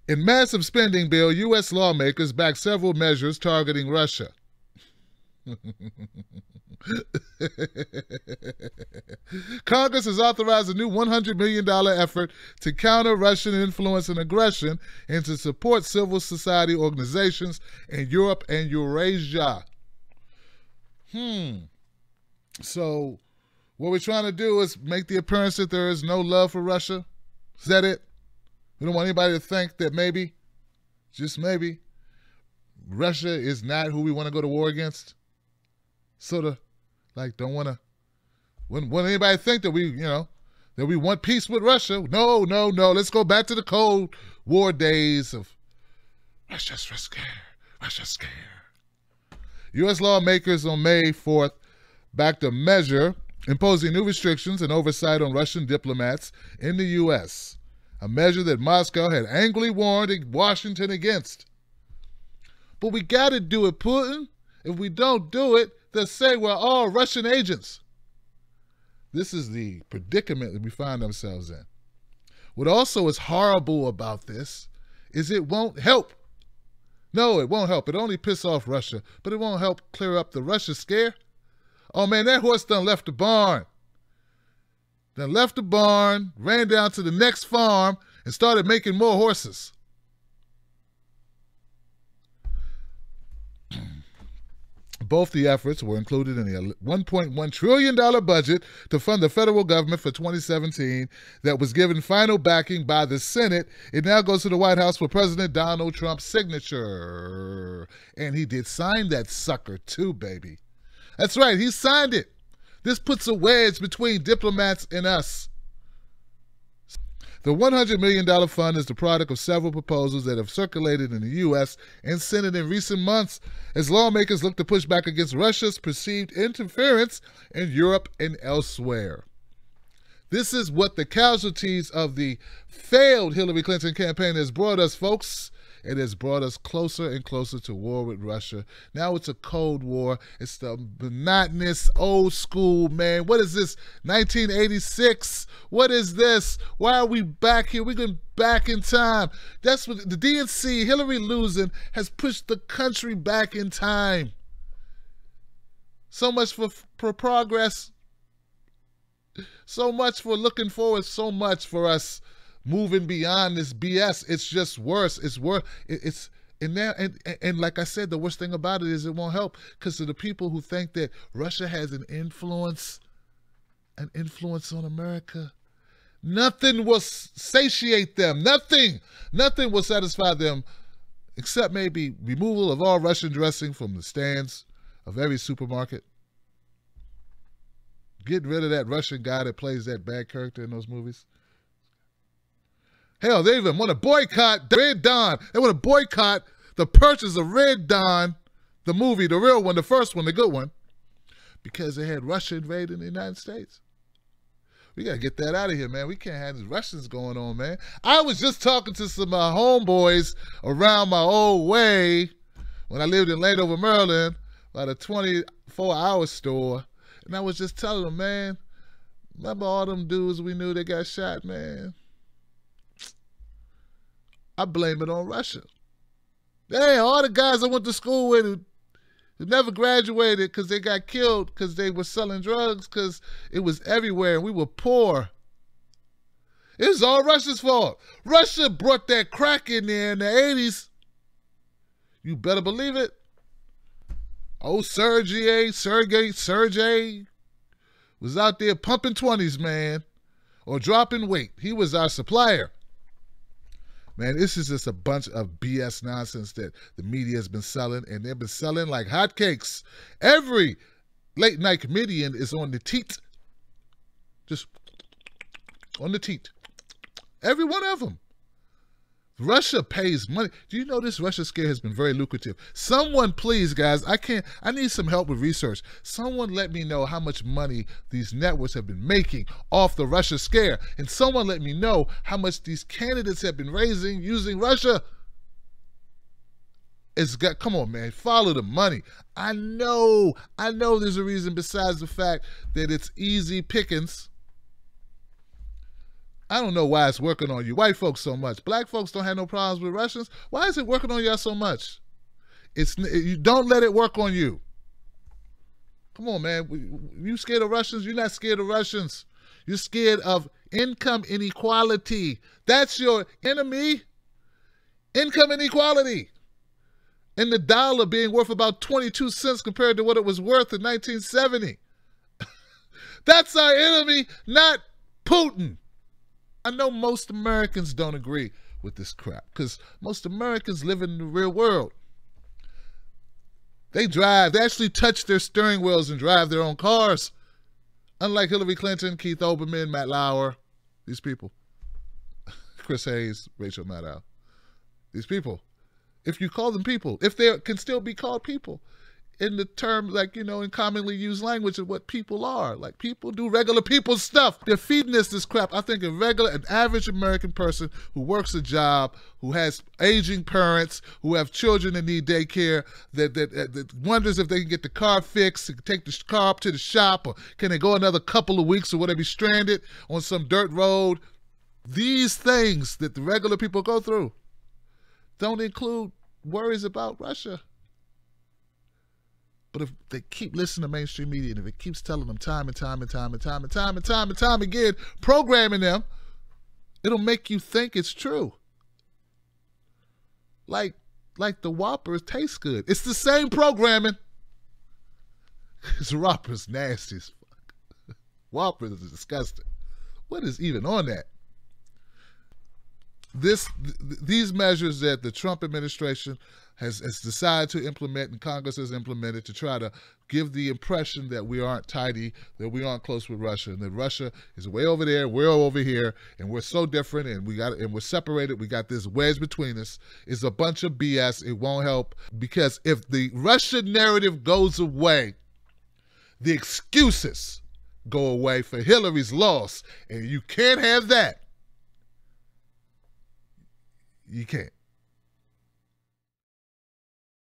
In massive spending bill, U.S. lawmakers back several measures targeting Russia. Congress has authorized a new $100 million effort to counter Russian influence and aggression and to support civil society organizations in Europe and Eurasia. So what we're trying to do is make the appearance that there is no love for Russia. Is that it? We don't want anybody to think that maybe, just maybe, Russia is not who we want to go to war against. Sort of like don't want to, wouldn't want anybody to think that we, that we want peace with Russia. No. Let's go back to the Cold War days of Russia's scared. Russia's scared. U.S. lawmakers on May 4th backed a measure imposing new restrictions and oversight on Russian diplomats in the U.S., a measure that Moscow had angrily warned Washington against. But we got to do it, Putin. If we don't do it, they'll say we're all Russian agents. This is the predicament that we find ourselves in. What also is horrible about this is it won't help. No, it won't help. It only piss off Russia, but it won't help clear up the Russia scare. Oh man, that horse done left the barn. Ran down to the next farm and started making more horses. Both the efforts were included in the $1.1 trillion budget to fund the federal government for 2017 that was given final backing by the Senate. It now goes to the White House for President Donald Trump's signature. And he did sign that sucker too, baby. That's right, he signed it. This puts a wedge between diplomats and us. The $100 million fund is the product of several proposals that have circulated in the U.S. and Senate in recent months as lawmakers look to push back against Russia's perceived interference in Europe and elsewhere. This is what the casualties of the failed Hillary Clinton campaign has brought us, folks. It has brought us closer and closer to war with Russia. Now it's a Cold War. It's the monotonous, old school, man. What is this, 1986? What is this? Why are we back here? We're going back in time. That's what the DNC, Hillary losing, has pushed the country back in time. So much for progress. So much for looking forward. So much for us moving beyond this BS. It's just worse. It's worse. It's in there. And like I said, the worst thing about it is it won't help because of the people who think that Russia has an influence on America. Nothing will satiate them. Nothing will satisfy them except maybe removal of all Russian dressing from the stands of every supermarket. Getting rid of that Russian guy that plays that bad character in those movies. Hell, they even want to boycott Red Dawn. They want to boycott the purchase of Red Dawn, the movie, the real one, the first one, the good one, because they had Russia invading the United States. We got to get that out of here, man. We can't have these Russians going on, man. I was just talking to some of my homeboys around my old way when I lived in Landover, Maryland, by the 24-hour store, and I was just telling them, man, remember all them dudes we knew that got shot, man? I blame it on Russia. Hey, all the guys I went to school with who never graduated because they got killed because they were selling drugs because it was everywhere and we were poor. It was all Russia's fault. Russia brought that crack in there in the 80s. You better believe it. Oh, Sergey was out there pumping 20s, man, or dropping weight. He was our supplier. Man, this is just a bunch of BS nonsense that the media has been selling, and they've been selling like hotcakes. Every late night comedian is on the teat. Just on the teat. Every one of them. Russia pays money. Do you know this Russia scare has been very lucrative? Someone, please, guys, I need some help with research. Someone let me know how much money these networks have been making off the Russia scare. And someone let me know how much these candidates have been raising using Russia. Come on, man, follow the money. I know there's a reason besides the fact that it's easy pickings. I don't know why it's working on you white folks so much. Black folks don't have no problems with Russians. Why is it working on y'all so much? You don't let it work on you. Come on, man. You scared of Russians? You're not scared of Russians. You're scared of income inequality. That's your enemy. Income inequality. And the dollar being worth about 22 cents compared to what it was worth in 1970. That's our enemy, not Putin. I know most Americans don't agree with this crap because most Americans live in the real world. They actually touch their steering wheels and drive their own cars. Unlike Hillary Clinton, Keith Olbermann, Matt Lauer, these people. Chris Hayes, Rachel Maddow. These people. If you call them people, if they can still be called people in the term, like, you know, in commonly used language of what people are. Like, people do regular people stuff. They're feeding us this crap. I think an average American person who works a job, who has aging parents, who have children that need daycare, that wonders if they can get the car fixed, take the car up to the shop, or can they go another couple of weeks, or will they be stranded on some dirt road? These things that the regular people go through don't include worries about Russia. But if they keep listening to mainstream media, and if it keeps telling them time and time again, programming them, it'll make you think it's true. Like the Whoppers taste good. It's the same programming. This Whopper's nasty as fuck. Whoppers is disgusting. What is even on that? These measures that the Trump administration has decided to implement and Congress has implemented to try to give the impression that we aren't tidy, that we aren't close with Russia, and that Russia is way over there, we're over here, and we're so different, and we're separated. We got this wedge between us. Is a bunch of BS. It won't help, because if the Russian narrative goes away, the excuses go away for Hillary's loss, and you can't have that. You can't.